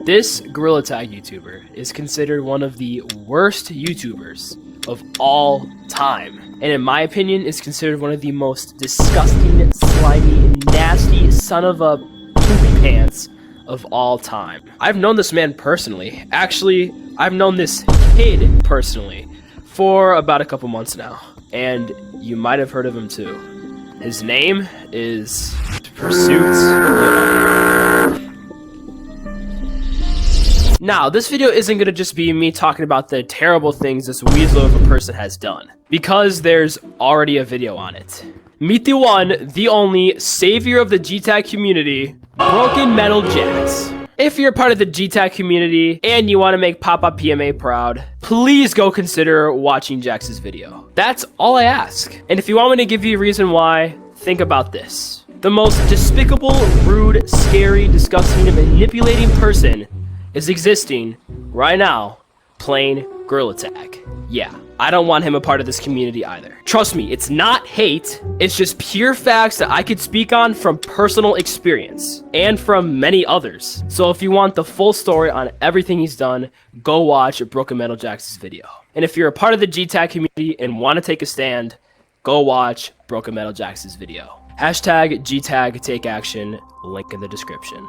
This Gorilla Tag YouTuber is considered one of the worst YouTubers of all time. And in my opinion, is considered one of the most disgusting, slimy, nasty son of a poopy pants of all time. I've known this man personally. Actually, I've known this kid personally for about a couple months now. And you might have heard of him too. His name is PursuitVR. Now, this video isn't going to just be me talking about the terrible things this weasel of a person has done, because there's already a video on it. Meet the one, the only, savior of the G-Tag community, Broken Metal Jax. If you're part of the G-Tag community and you want to make Papa PMA proud, please go consider watching Jax's video. That's all I ask. And if you want me to give you a reason why, think about this. The most despicable, rude, scary, disgusting, and manipulating person is existing right now playing Gorilla Tag. Yeah, I don't want him a part of this community either. Trust me, it's not hate, it's just pure facts that I could speak on from personal experience and from many others. So if you want the full story on everything he's done, go watch Broken Metal Jax's video. And if you're a part of the G-Tag community and want to take a stand, go watch Broken Metal Jax's video. Hashtag G-Tag Take Action, link in the description.